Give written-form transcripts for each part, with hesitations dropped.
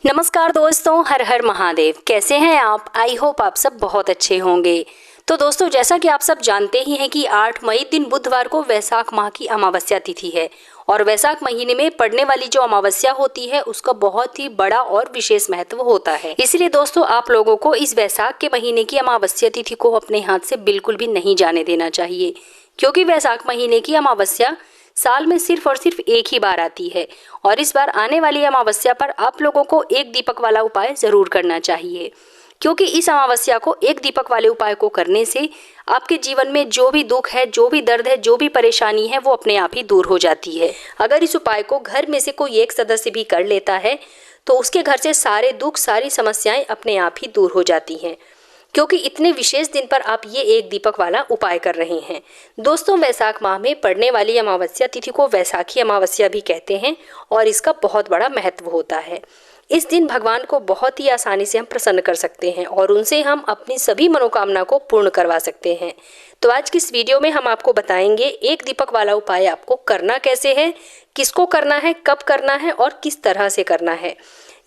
नमस्कार दोस्तों, हर हर महादेव। कैसे हैं आप? आई होप आप सब बहुत अच्छे होंगे। तो दोस्तों, जैसा कि आप सब जानते ही हैं कि 8 मई दिन बुधवार को वैशाख माह की अमावस्या तिथि है और वैशाख महीने में पड़ने वाली जो अमावस्या होती है उसका बहुत ही बड़ा और विशेष महत्व होता है। इसलिए दोस्तों, आप लोगों को इस वैशाख के महीने की अमावस्या तिथि को अपने हाथ से बिल्कुल भी नहीं जाने देना चाहिए, क्योंकि वैशाख महीने की अमावस्या साल में सिर्फ और सिर्फ एक ही बार आती है और इस बार आने वाली अमावस्या पर आप लोगों को एक दीपक वाला उपाय जरूर करना चाहिए, क्योंकि इस अमावस्या को एक दीपक वाले उपाय को करने से आपके जीवन में जो भी दुख है, जो भी दर्द है, जो भी परेशानी है, वो अपने आप ही दूर हो जाती है। अगर इस उपाय को घर में से कोई एक सदस्य भी कर लेता है तो उसके घर से सारे दुख, सारी समस्याएं अपने आप ही दूर हो जाती हैं, क्योंकि इतने विशेष दिन पर आप ये एक दीपक वाला उपाय कर रहे हैं। दोस्तों, वैशाख माह में पड़ने वाली अमावस्या तिथि को वैशाखी अमावस्या भी कहते हैं और इसका बहुत बड़ा महत्व होता है। इस दिन भगवान को बहुत ही आसानी से हम प्रसन्न कर सकते हैं और उनसे हम अपनी सभी मनोकामना को पूर्ण करवा सकते हैं। तो आज की इस वीडियो में हम आपको बताएंगे एक दीपक वाला उपाय आपको करना कैसे है, किसको करना है, कब करना है और किस तरह से करना है।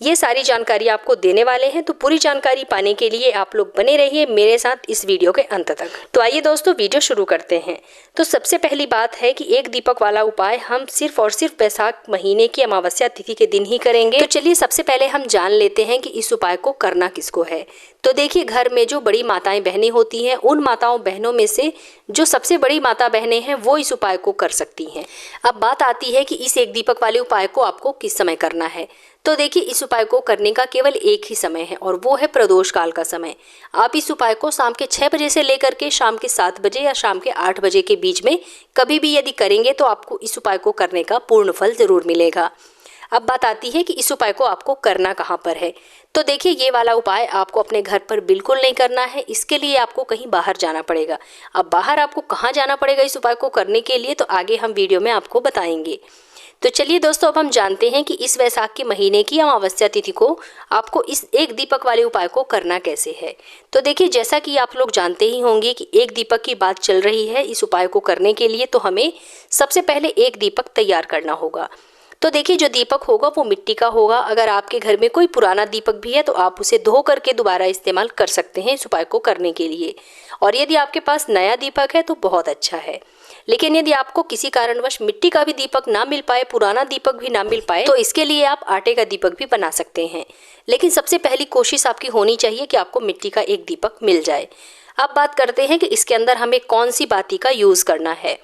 ये सारी जानकारी आपको देने वाले हैं, तो पूरी जानकारी पाने के लिए आप लोग बने रहिए मेरे साथ इस वीडियो के अंत तक। तो आइए दोस्तों, वीडियो शुरू करते हैं। तो सबसे पहली बात है कि एक दीपक वाला उपाय हम सिर्फ और सिर्फ वैशाख महीने की अमावस्या तिथि के दिन ही करेंगे। तो चलिए सबसे पहले हम जान लेते हैं कि इस उपाय को करना किसको है। तो देखिए, घर में जो बड़ी माताएं बहनें होती हैं, उन माताओं बहनों में से जो सबसे बड़ी माता बहनें हैं वो इस उपाय को कर सकती हैं। अब बात आती है कि इस एक दीपक वाले उपाय को आपको किस समय करना है। तो देखिए, इस उपाय को करने का केवल एक ही समय है और वो है प्रदोष काल का समय। आप इस उपाय को शाम के 6 बजे से लेकर के शाम के 7 बजे या शाम के 8 बजे के बीच में कभी भी यदि करेंगे तो आपको इस उपाय को करने का पूर्ण फल जरूर मिलेगा। अब बात आती है कि इस उपाय को आपको करना कहाँ पर है। तो देखिए, ये वाला उपाय आपको अपने घर पर बिल्कुल नहीं करना है, इसके लिए आपको कहीं बाहर जाना पड़ेगा। अब बाहर आपको कहाँ जाना पड़ेगा इस उपाय को करने के लिए, तो आगे हम वीडियो में आपको बताएंगे। तो चलिए दोस्तों, अब हम जानते हैं कि इस वैशाख के महीने की अमावस्या तिथि को आपको इस एक दीपक वाले उपाय को करना कैसे है। तो देखिए, जैसा कि आप लोग जानते ही होंगे कि एक दीपक की बात चल रही है। इस उपाय को करने के लिए तो हमें सबसे पहले एक दीपक तैयार करना होगा। तो देखिए, जो दीपक होगा वो मिट्टी का होगा। अगर आपके घर में कोई पुराना दीपक भी है तो आप उसे धो करके दोबारा इस्तेमाल कर सकते हैं इस उपाय को करने के लिए। और यदि आपके पास नया दीपक है तो बहुत अच्छा है। लेकिन यदि आपको किसी कारणवश मिट्टी का भी दीपक ना मिल पाए, पुराना दीपक भी ना मिल पाए, तो इसके लिए आप आटे का दीपक भी बना सकते हैं। लेकिन सबसे पहली कोशिश आपकी होनी चाहिए कि आपको मिट्टी का एक दीपक मिल जाए। अब बात करते हैं कि इसके अंदर हमें कौन सी बाती का यूज करना है।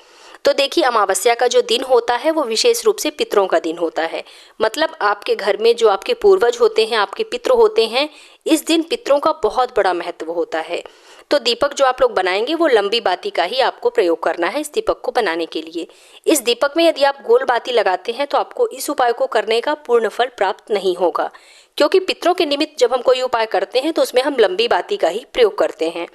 तो देखिए, अमावस्या का जो दिन होता है वो विशेष रूप से पितरों का दिन होता है। मतलब आपके घर में जो आपके पूर्वज होते हैं, आपके पितृ होते हैं, इस दिन पितरों का बहुत बड़ा महत्व होता है। तो दीपक जो आप लोग बनाएंगे वो लंबी बाती का ही आपको प्रयोग करना है इस दीपक को बनाने के लिए। इस दीपक में यदि आप गोल बाती लगाते हैं तो आपको इस उपाय को करने का पूर्ण फल प्राप्त नहीं होगा, क्योंकि पितरों के निमित्त जब हम कोई उपाय करते हैं तो उसमें हम लंबी बाती का ही प्रयोग करते हैं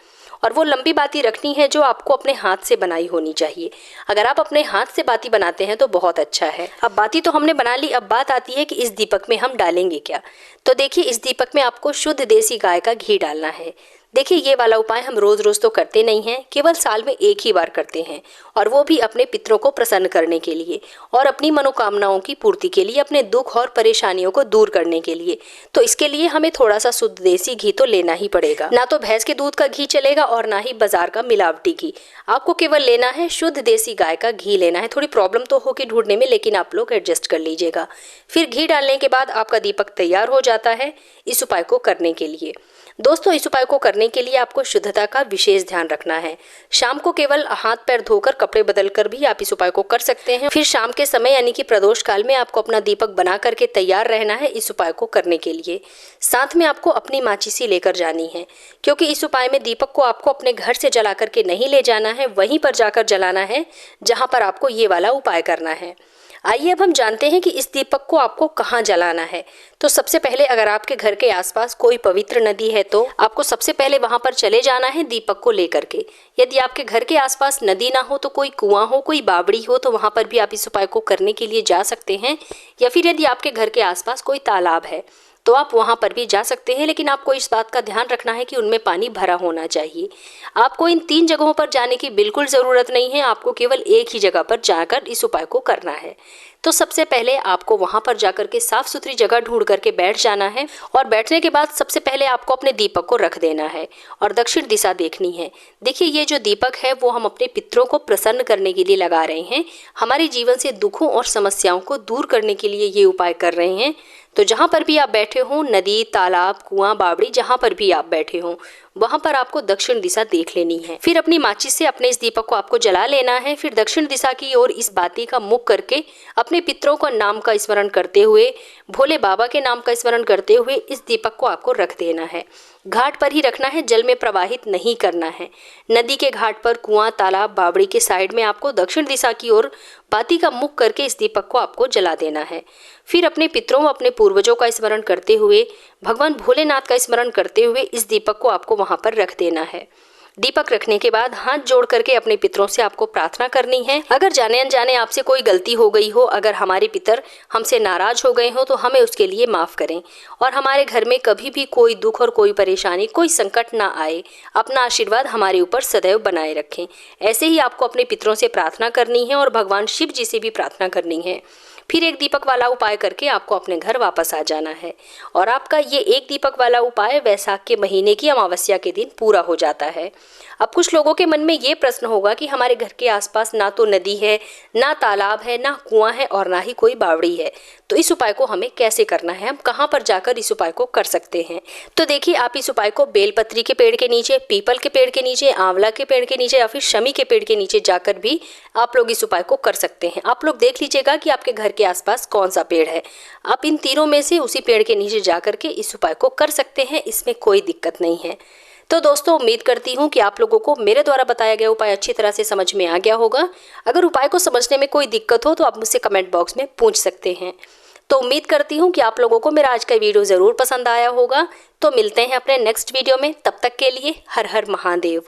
और वो लंबी बाती रखनी है जो आपको अपने हाथ से बनाई होनी चाहिए। अगर आप अपने हाथ से बाती बनाते हैं तो बहुत अच्छा है। अब बाती तो हमने बना ली, अब बात आती है कि इस दीपक में हम डालेंगे क्या। तो देखिए, इस दीपक में आपको शुद्ध देसी गाय का घी डालना है। देखिए, ये वाला उपाय हम रोज रोज तो करते नहीं हैं, केवल साल में एक ही बार करते हैं और वो भी अपने पितरों को प्रसन्न करने के लिए और अपनी मनोकामनाओं की पूर्ति के लिए, अपने दुख और परेशानियों को दूर करने के लिए। तो इसके लिए हमें थोड़ा सा शुद्ध देसी घी तो लेना ही पड़ेगा। ना तो भैंस के दूध का घी चलेगा और ना ही बाजार का मिलावटी घी। आपको केवल लेना है शुद्ध देसी गाय का घी लेना है। थोड़ी प्रॉब्लम तो होगी ढूंढने में, लेकिन आप लोग एडजस्ट कर लीजिएगा। फिर घी डालने के बाद आपका दीपक तैयार हो जाता है इस उपाय को करने के लिए। दोस्तों, इस उपाय को करने के लिए आपको शुद्धता का विशेष ध्यान रखना है। शाम को केवल हाथ पैर धोकर, कपड़े बदलकर भी आप इस उपाय को कर सकते हैं। फिर शाम के समय यानी कि प्रदोष काल में आपको अपना दीपक बना करके तैयार रहना है इस उपाय को करने के लिए। साथ में आपको अपनी माचिसी लेकर जानी है, क्योंकि इस उपाय में दीपक को आपको अपने घर से जला करके नहीं ले जाना है, वहीं पर जाकर जलाना है जहाँ पर आपको ये वाला उपाय करना है। आइए अब हम जानते हैं कि इस दीपक को आपको कहाँ जलाना है। तो सबसे पहले, अगर आपके घर के आसपास कोई पवित्र नदी है तो आपको सबसे पहले वहां पर चले जाना है दीपक को लेकर के। यदि आपके घर के आसपास नदी ना हो तो कोई कुआं हो, कोई बावड़ी हो, तो वहां पर भी आप इस उपाय को करने के लिए जा सकते हैं। या फिर यदि आपके घर के आसपास कोई तालाब है तो आप वहां पर भी जा सकते हैं, लेकिन आपको इस बात का ध्यान रखना है कि उनमें पानी भरा होना चाहिए। आपको इन 3 जगहों पर जाने की बिल्कुल ज़रूरत नहीं है, आपको केवल एक ही जगह पर जाकर इस उपाय को करना है। तो सबसे पहले आपको वहां पर जाकर के साफ सुथरी जगह ढूंढ करके बैठ जाना है और बैठने के बाद सबसे पहले आपको अपने दीपक को रख देना है और दक्षिण दिशा देखनी है। देखिए, ये जो दीपक है वो हम अपने पितरों को प्रसन्न करने के लिए लगा रहे हैं, हमारे जीवन से दुखों और समस्याओं को दूर करने के लिए ये उपाय कर रहे हैं। तो जहाँ पर भी आप बैठे हों, नदी, तालाब, कुआं, बावड़ी, जहाँ पर भी आप बैठे हों, वहां पर आपको दक्षिण दिशा देख लेनी है। फिर अपनी माचिस से अपने इस दीपक को आपको जला लेना है। फिर दक्षिण दिशा की ओर इस बाती का मुख करके अपने पितरों का नाम का स्मरण करते हुए, भोले बाबा के नाम का स्मरण करते हुए इस दीपक को आपको रख देना है। घाट पर ही रखना है, जल में प्रवाहित नहीं करना है। नदी के घाट पर, कुआं, तालाब, बावड़ी के साइड में आपको दक्षिण दिशा की ओर बाती का मुख करके इस दीपक को आपको जला देना है। फिर अपने पितरों, अपने पूर्वजों का स्मरण करते हुए, भगवान भोलेनाथ का स्मरण करते हुए इस दीपक को आपको वहां पर रख देना है। दीपक रखने के बाद हाथ जोड़ करके अपने पितरों से आपको प्रार्थना करनी है। अगर जाने अनजाने आपसे कोई गलती हो गई हो, अगर हमारे पितर हमसे नाराज हो गए हो, तो हमें उसके लिए माफ करें और हमारे घर में कभी भी कोई दुख और कोई परेशानी, कोई संकट ना आए। अपना आशीर्वाद हमारे ऊपर सदैव बनाए रखें। ऐसे ही आपको अपने पितरों से प्रार्थना करनी है और भगवान शिव जी से भी प्रार्थना करनी है। फिर एक दीपक वाला उपाय करके आपको अपने घर वापस आ जाना है और आपका ये एक दीपक वाला उपाय वैशाख के महीने की अमावस्या के दिन पूरा हो जाता है। अब कुछ लोगों के मन में ये प्रश्न होगा कि हमारे घर के आसपास ना तो नदी है, ना तालाब है, ना कुआं है और ना ही कोई बावड़ी है, तो इस उपाय को हमें कैसे करना है, हम कहाँ पर जाकर इस उपाय को कर सकते हैं। तो देखिए, आप इस उपाय को बेलपत्री के पेड़ के नीचे, पीपल के पेड़ के नीचे, आंवला के पेड़ के नीचे या फिर शमी के पेड़ के नीचे जाकर भी आप लोग इस उपाय को कर सकते हैं। आप लोग देख लीजिएगा कि आपके घर के आसपास कौन सा पेड़ है, आप इन तीनों में से उसी पेड़ के नीचे जाकर के इस उपाय को कर सकते हैं, इसमें कोई दिक्कत नहीं है। तो दोस्तों, उम्मीद करती हूँ कि आप लोगों को मेरे द्वारा बताया गया उपाय अच्छी तरह से समझ में आ गया होगा। अगर उपाय को समझने में कोई दिक्कत हो तो आप मुझसे कमेंट बॉक्स में पूछ सकते हैं। तो उम्मीद करती हूँ कि आप लोगों को मेरा आज का वीडियो ज़रूर पसंद आया होगा। तो मिलते हैं अपने नेक्स्ट वीडियो में, तब तक के लिए हर हर महादेव।